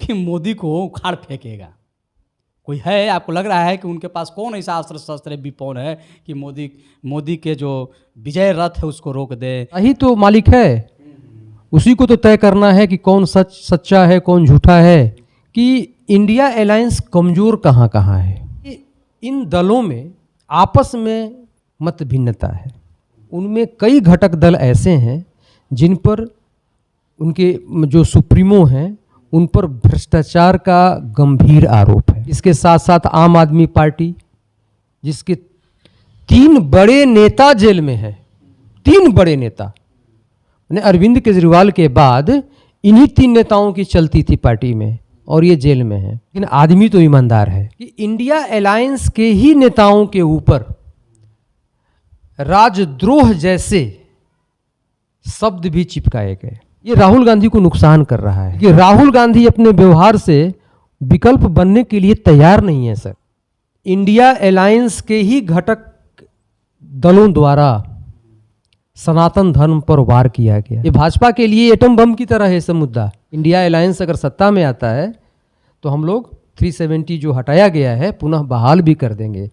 कि मोदी को उखाड़ फेंकेगा। कोई है, आपको लग रहा है कि उनके पास कौन ऐसा अस्त्र शस्त्र विपोन है कि मोदी के जो विजय रथ है उसको रोक दे। यही तो मालिक है, उसी को तो तय करना है कि कौन सच्चा है कौन झूठा है, कि इंडिया अलायंस कमजोर कहाँ कहाँ है। इन दलों में आपस में मत भिन्नता है, उनमें कई घटक दल ऐसे हैं जिन पर उनके जो सुप्रीमो हैं उन पर भ्रष्टाचार का गंभीर आरोप है। इसके साथ साथ आम आदमी पार्टी, जिसके 3 बड़े नेता जेल में हैं, 3 बड़े नेता, अरविंद केजरीवाल के बाद इन्हीं 3 नेताओं की चलती थी पार्टी में और ये जेल में है। लेकिन आदमी तो ईमानदार है कि इंडिया अलायंस के ही नेताओं के ऊपर राजद्रोह जैसे शब्द भी चिपकाए गए। ये राहुल गांधी को नुकसान कर रहा है कि राहुल गांधी अपने व्यवहार से विकल्प बनने के लिए तैयार नहीं है। सर, इंडिया अलायंस के ही घटक दलों द्वारा सनातन धर्म पर वार किया गया। ये भाजपा के लिए एटम बम की तरह है सब मुद्दा। इंडिया अलायंस अगर सत्ता में आता है तो हम लोग 370 जो हटाया गया है पुनः बहाल भी कर देंगे।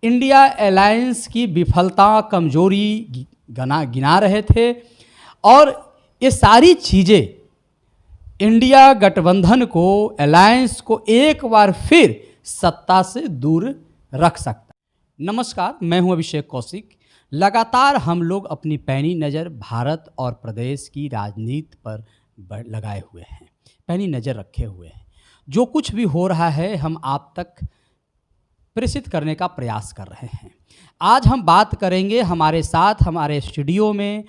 इंडिया अलायंस की विफलता, कमजोरी गिना रहे थे और ये सारी चीज़ें इंडिया गठबंधन को, अलायंस को एक बार फिर सत्ता से दूर रख सकता। नमस्कार, मैं हूं अभिषेक कौशिक। लगातार हम लोग अपनी पैनी नज़र भारत और प्रदेश की राजनीति पर लगाए हुए हैं, पैनी नज़र रखे हुए हैं। जो कुछ भी हो रहा है हम आप तक प्रेषित करने का प्रयास कर रहे हैं। आज हम बात करेंगे, हमारे साथ हमारे स्टूडियो में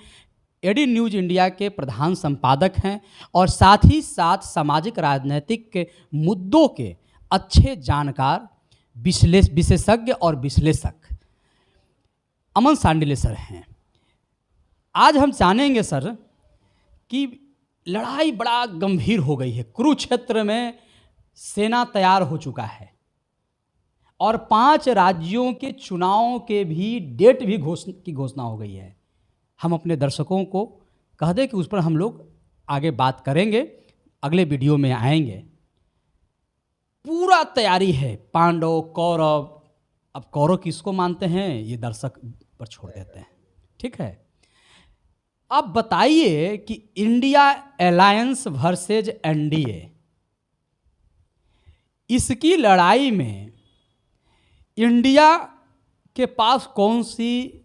एडी न्यूज़ इंडिया के प्रधान संपादक हैं और साथ ही साथ सामाजिक राजनीतिक के मुद्दों के अच्छे जानकार, विशेषज्ञ और विश्लेषक अमन सांडिले सर हैं। आज हम जानेंगे सर कि लड़ाई बड़ा गंभीर हो गई है। कुरुक्षेत्र में सेना तैयार हो चुका है और 5 राज्यों के चुनाव के भी डेट भी की घोषणा हो गई है। हम अपने दर्शकों को कह दें कि उस पर हम लोग आगे बात करेंगे, अगले वीडियो में आएंगे। पूरा तैयारी है, पांडव कौरव। अब कौरव किसको मानते हैं ये दर्शक पर छोड़ देते हैं, ठीक है। अब बताइए कि इंडिया अलायंस वर्सेज एनडीए, इसकी लड़ाई में इंडिया के पास कौन सी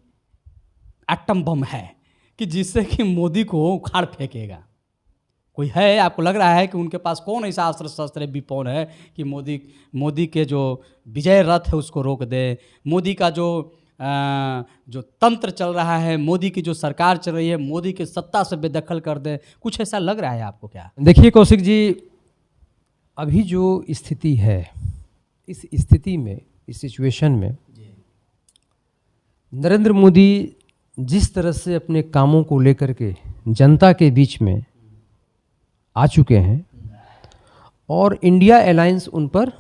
एटम बम है कि जिससे कि मोदी को उखाड़ फेंकेगा। कोई है, आपको लग रहा है कि उनके पास कौन ऐसा अस्त्र शस्त्र विपोन है कि मोदी के जो विजय रथ है उसको रोक दे, मोदी का जो तंत्र चल रहा है, मोदी की जो सरकार चल रही है, मोदी की सत्ता से बेदखल कर दे। कुछ ऐसा लग रहा है आपको क्या? देखिए कौशिक जी, अभी जो स्थिति है, इस स्थिति में, इस सिचुएशन में नरेंद्र मोदी जिस तरह से अपने कामों को लेकर के जनता के बीच में आ चुके हैं और इंडिया अलायंस उन पर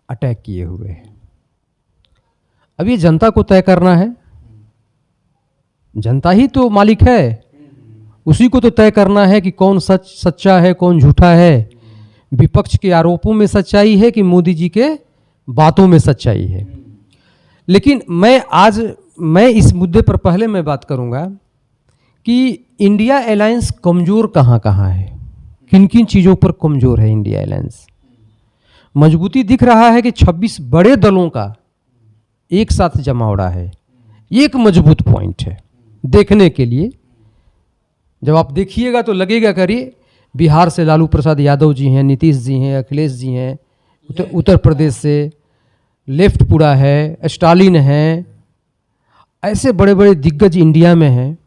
अटैक किए हुए हैं। अब ये जनता को तय करना है, जनता ही तो मालिक है, उसी को तो तय करना है कि कौन सच्चा है कौन झूठा है, विपक्ष के आरोपों में सच्चाई है कि मोदी जी के बातों में सच्चाई है। लेकिन मैं इस मुद्दे पर पहले मैं बात करूंगा कि इंडिया अलायंस कमज़ोर कहाँ कहाँ है, किन किन चीज़ों पर कमज़ोर है इंडिया अलायंस। मजबूती दिख रहा है कि 26 बड़े दलों का एक साथ जमावड़ा है, ये एक मजबूत पॉइंट है देखने के लिए। जब आप देखिएगा तो लगेगा करिए बिहार से लालू प्रसाद यादव जी हैं, नीतीश जी हैं, अखिलेश जी हैं, उत्तर प्रदेश से लेफ्ट पूरा है, स्टालिन है, ऐसे बड़े बड़े दिग्गज इंडिया में हैं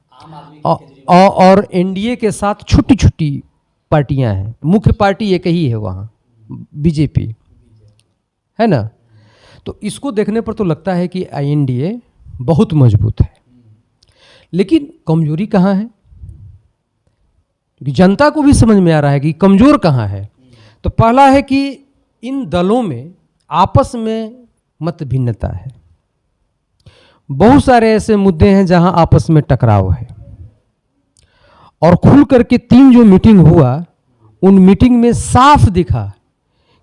और एनडीए के साथ छोटी छोटी पार्टियां हैं। मुख्य पार्टी एक ही है वहाँ, बीजेपी है ना। तो इसको देखने पर तो लगता है कि एनडीए बहुत मजबूत है, लेकिन कमजोरी कहाँ है? क्योंकि जनता को भी समझ में आ रहा है कि कमजोर कहाँ है। तो पहला है कि इन दलों में आपस में मत भिन्नता है। बहुत सारे ऐसे मुद्दे हैं जहां आपस में टकराव है और खुल करके 3 जो मीटिंग हुआ उन मीटिंग में साफ दिखा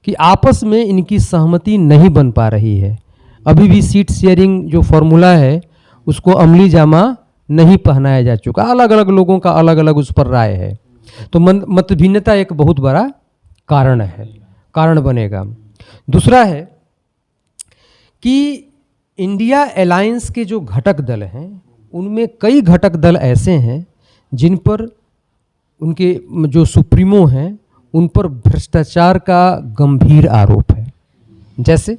कि आपस में इनकी सहमति नहीं बन पा रही है। अभी भी सीट शेयरिंग जो फॉर्मूला है उसको अमली जामा नहीं पहनाया जा चुका। अलग अलग लोगों का अलग अलग उस पर राय है। तो मतभिन्नता एक बहुत बड़ा कारण बनेगा। दूसरा है कि इंडिया अलायंस के जो घटक दल हैं उनमें कई घटक दल ऐसे हैं जिन पर उनके जो सुप्रीमो हैं उन पर भ्रष्टाचार का गंभीर आरोप है। जैसे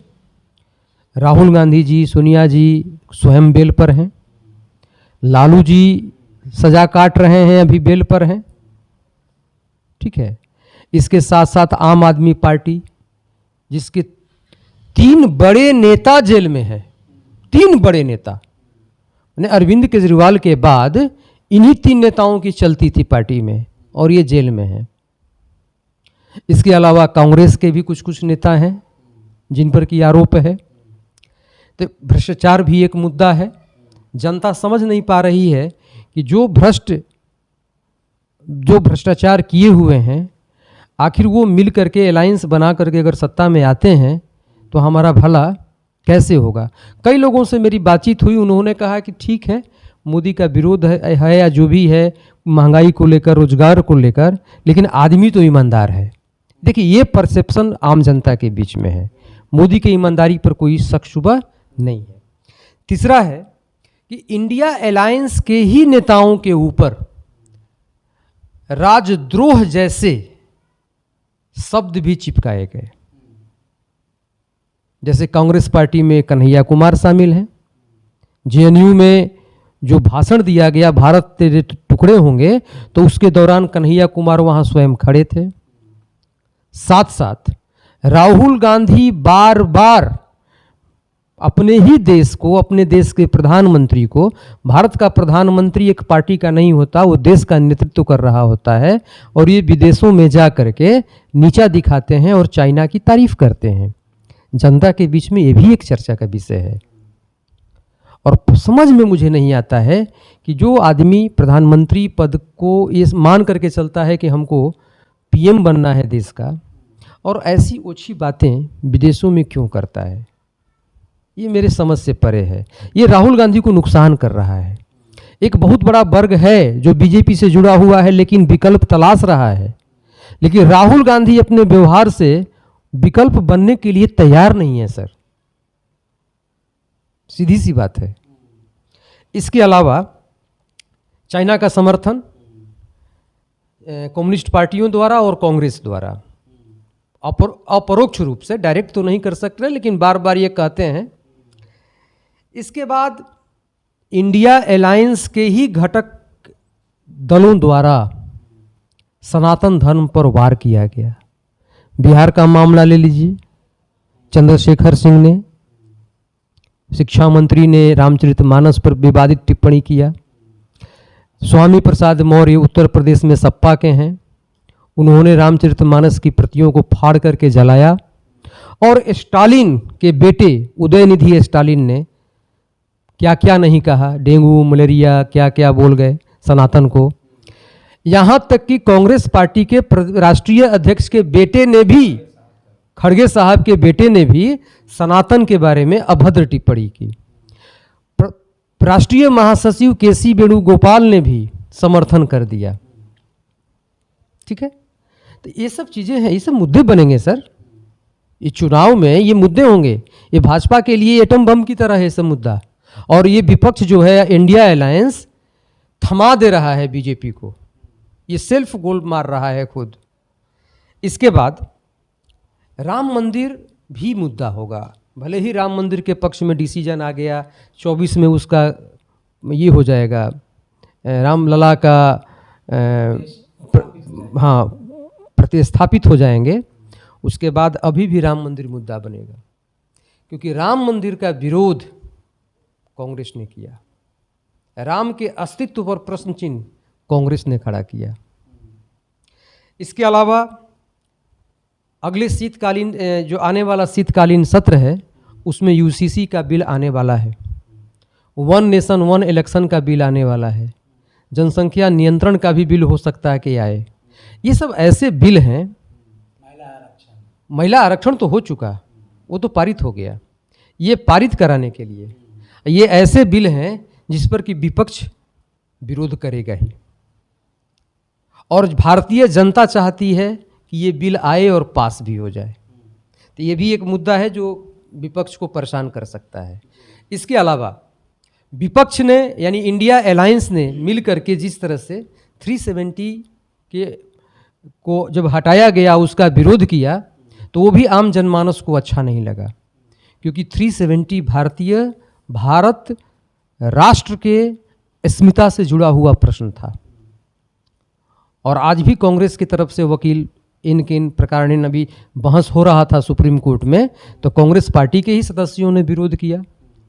राहुल गांधी जी, सोनिया जी स्वयं बेल पर हैं, लालू जी सजा काट रहे हैं, अभी बेल पर हैं, ठीक है। इसके साथ साथ आम आदमी पार्टी जिसके 3 बड़े नेता जेल में हैं, 3 बड़े नेता, यानी अरविंद केजरीवाल के बाद इन्हीं 3 नेताओं की चलती थी पार्टी में और ये जेल में हैं। इसके अलावा कांग्रेस के भी कुछ कुछ नेता हैं जिन पर की आरोप है। तो भ्रष्टाचार भी एक मुद्दा है। जनता समझ नहीं पा रही है कि जो भ्रष्टाचार किए हुए हैं आखिर वो मिल करके अलायंस बना करके अगर सत्ता में आते हैं तो हमारा भला कैसे होगा। कई लोगों से मेरी बातचीत हुई, उन्होंने कहा कि ठीक है मोदी का विरोध है या जो भी है महंगाई को लेकर, रोजगार को लेकर, लेकिन आदमी तो ईमानदार है। देखिए ये परसेप्शन आम जनता के बीच में है। मोदी की ईमानदारी पर कोई शक शुबह नहीं है। तीसरा है कि इंडिया अलायंस के ही नेताओं के ऊपर राजद्रोह जैसे शब्द भी चिपकाए गए। जैसे कांग्रेस पार्टी में कन्हैया कुमार शामिल हैं, जेएनयू में जो भाषण दिया गया भारत तेरे टुकड़े होंगे, तो उसके दौरान कन्हैया कुमार वहां स्वयं खड़े थे। साथ साथ राहुल गांधी बार बार अपने ही देश को, अपने देश के प्रधानमंत्री को, भारत का प्रधानमंत्री एक पार्टी का नहीं होता, वो देश का नेतृत्व कर रहा होता है, और ये विदेशों में जा करके नीचा दिखाते हैं और चाइना की तारीफ करते हैं। जनता के बीच में ये भी एक चर्चा का विषय है। और समझ में मुझे नहीं आता है कि जो आदमी प्रधानमंत्री पद को ये मान करके चलता है कि हमको पीएम बनना है देश का, और ऐसी ओछी बातें विदेशों में क्यों करता है, ये मेरे समझ से परे है। ये राहुल गांधी को नुकसान कर रहा है। एक बहुत बड़ा वर्ग है जो बीजेपी से जुड़ा हुआ है लेकिन विकल्प तलाश रहा है, लेकिन राहुल गांधी अपने व्यवहार से विकल्प बनने के लिए तैयार नहीं है सर, सीधी सी बात है। इसके अलावा चाइना का समर्थन कम्युनिस्ट पार्टियों द्वारा और कांग्रेस द्वारा अपरोक्ष रूप से, डायरेक्ट तो नहीं कर सकते लेकिन बार बार ये कहते हैं। इसके बाद इंडिया अलायंस के ही घटक दलों द्वारा सनातन धर्म पर वार किया गया। बिहार का मामला ले लीजिए, चंद्रशेखर सिंह ने, शिक्षा मंत्री ने रामचरितमानस पर विवादित टिप्पणी किया। स्वामी प्रसाद मौर्य उत्तर प्रदेश में सपा के हैं, उन्होंने रामचरितमानस की प्रतियों को फाड़ करके जलाया। और स्टालिन के बेटे उदयनिधि स्टालिन ने क्या क्या नहीं कहा, डेंगू मलेरिया क्या क्या बोल गए सनातन को। यहाँ तक कि कांग्रेस पार्टी के राष्ट्रीय अध्यक्ष के बेटे ने भी, खड़गे साहब के बेटे ने भी सनातन के बारे में अभद्र टिप्पणी की। राष्ट्रीय महासचिव केसी वेणुगोपाल ने भी समर्थन कर दिया। ठीक है, तो ये सब चीजें हैं, ये सब मुद्दे बनेंगे सर। ये चुनाव में ये मुद्दे होंगे। ये भाजपा के लिए एटम बम की तरह है सब मुद्दा, और ये विपक्ष जो है इंडिया अलायंस थमा दे रहा है बीजेपी को, ये सेल्फ गोल मार रहा है खुद। इसके बाद राम मंदिर भी मुद्दा होगा। भले ही राम मंदिर के पक्ष में डिसीजन आ गया, 24 में उसका ये हो जाएगा, रामलला का प्रतिस्थापित हो जाएंगे। उसके बाद अभी भी राम मंदिर मुद्दा बनेगा, क्योंकि राम मंदिर का विरोध कांग्रेस ने किया। राम के अस्तित्व पर प्रश्न चिन्ह कांग्रेस ने खड़ा किया। इसके अलावा अगले शीतकालीन जो आने वाला शीतकालीन सत्र है उसमें यूसीसी का बिल आने वाला है, 1 नेशन 1 इलेक्शन का बिल आने वाला है, जनसंख्या नियंत्रण का भी बिल हो सकता है कि आए। ये सब ऐसे बिल हैं, महिला आरक्षण तो हो चुका, वो तो पारित हो गया। ये पारित कराने के लिए ये ऐसे बिल हैं जिस पर कि विपक्ष विरोध करेगा ही, और भारतीय जनता चाहती है कि ये बिल आए और पास भी हो जाए। तो ये भी एक मुद्दा है जो विपक्ष को परेशान कर सकता है। इसके अलावा विपक्ष ने यानी इंडिया अलायंस ने मिल करके जिस तरह से 370 को जब हटाया गया उसका विरोध किया, तो वो भी आम जनमानस को अच्छा नहीं लगा, क्योंकि 370 भारत राष्ट्र के अस्मिता से जुड़ा हुआ प्रश्न था। और आज भी कांग्रेस की तरफ से वकील इन प्रकार अभी बहस हो रहा था सुप्रीम कोर्ट में, तो कांग्रेस पार्टी के ही सदस्यों ने विरोध किया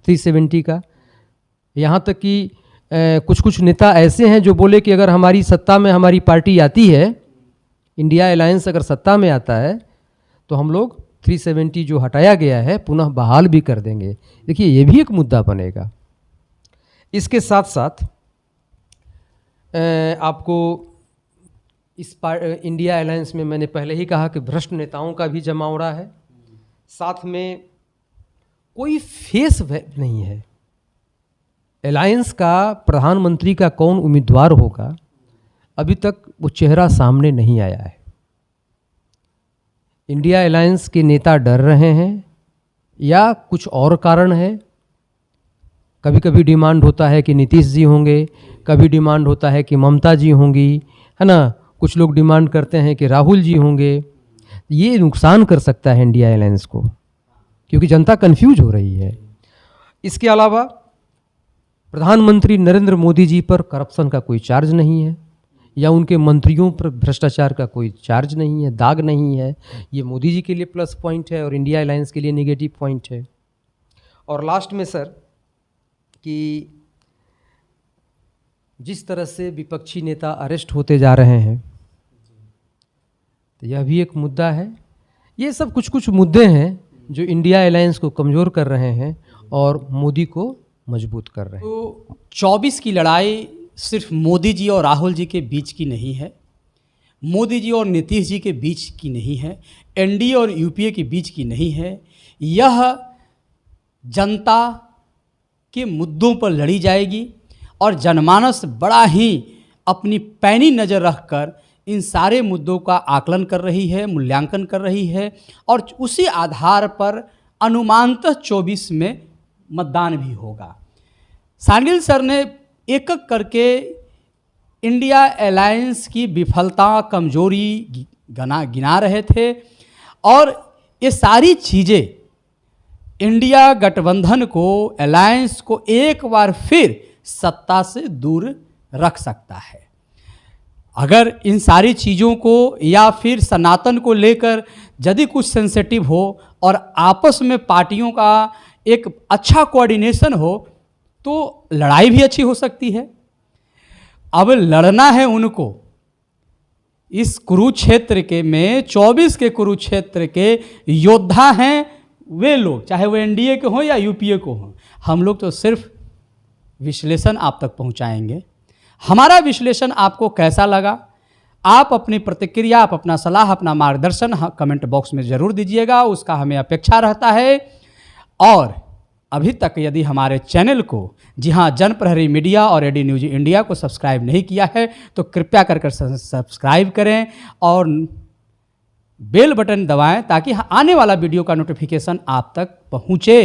370 का। यहाँ तक कि कुछ नेता ऐसे हैं जो बोले कि अगर हमारी सत्ता में हमारी पार्टी आती है, इंडिया अलायंस अगर सत्ता में आता है, तो हम लोग 370 जो हटाया गया है पुनः बहाल भी कर देंगे। देखिए ये भी एक मुद्दा बनेगा। इसके साथ साथ आपको इस इंडिया अलायंस में मैंने पहले ही कहा कि भ्रष्ट नेताओं का भी जमावड़ा है, साथ में कोई फेस नहीं है। अलायंस का प्रधानमंत्री का कौन उम्मीदवार होगा, अभी तक वो चेहरा सामने नहीं आया है। इंडिया अलायंस के नेता डर रहे हैं या कुछ और कारण है। कभी कभी डिमांड होता है कि नीतीश जी होंगे, कभी डिमांड होता है कि ममता जी होंगी, है ना। कुछ लोग डिमांड करते हैं कि राहुल जी होंगे। ये नुकसान कर सकता है इंडिया अलायंस को, क्योंकि जनता कंफ्यूज हो रही है। इसके अलावा प्रधानमंत्री नरेंद्र मोदी जी पर करप्शन का कोई चार्ज नहीं है, या उनके मंत्रियों पर भ्रष्टाचार का कोई चार्ज नहीं है, दाग नहीं है। ये मोदी जी के लिए प्लस पॉइंट है और इंडिया अलायंस के लिए नेगेटिव पॉइंट है। और लास्ट में सर, कि जिस तरह से विपक्षी नेता अरेस्ट होते जा रहे हैं, तो यह भी एक मुद्दा है। ये सब कुछ मुद्दे हैं जो इंडिया अलायंस को कमज़ोर कर रहे हैं और मोदी को मजबूत कर रहे हैं। तो 24 की लड़ाई सिर्फ मोदी जी और राहुल जी के बीच की नहीं है, मोदी जी और नीतीश जी के बीच की नहीं है, एनडीए और यूपीए के बीच की नहीं है। यह जनता के मुद्दों पर लड़ी जाएगी और जनमानस बड़ा ही अपनी पैनी नज़र रखकर इन सारे मुद्दों का आकलन कर रही है, मूल्यांकन कर रही है, और उसी आधार पर अनुमानतः 24 में मतदान भी होगा। सांडिल सर ने एक एक करके इंडिया अलायंस की विफलता, कमजोरी गिना रहे थे, और ये सारी चीज़ें इंडिया गठबंधन को, अलायंस को एक बार फिर सत्ता से दूर रख सकता है। अगर इन सारी चीज़ों को या फिर सनातन को लेकर यदि कुछ सेंसिटिव हो और आपस में पार्टियों का एक अच्छा कोऑर्डिनेशन हो, तो लड़ाई भी अच्छी हो सकती है। अब लड़ना है उनको इस कुरुक्षेत्र के में, 24 के कुरुक्षेत्र के योद्धा हैं वे लोग, चाहे वो एनडीए के हों या यूपीए को हों। हम लोग तो सिर्फ विश्लेषण आप तक पहुंचाएंगे। हमारा विश्लेषण आपको कैसा लगा, आप अपनी प्रतिक्रिया, आप अपना सलाह, अपना मार्गदर्शन कमेंट बॉक्स में ज़रूर दीजिएगा, उसका हमें अपेक्षा रहता है। और अभी तक यदि हमारे चैनल को, जी हाँ, जन प्रहरी मीडिया और एडी न्यूज इंडिया को सब्सक्राइब नहीं किया है, तो कृपया कर सब्सक्राइब करें और बेल बटन दबाएं, ताकि आने वाला वीडियो का नोटिफिकेशन आप तक पहुँचे।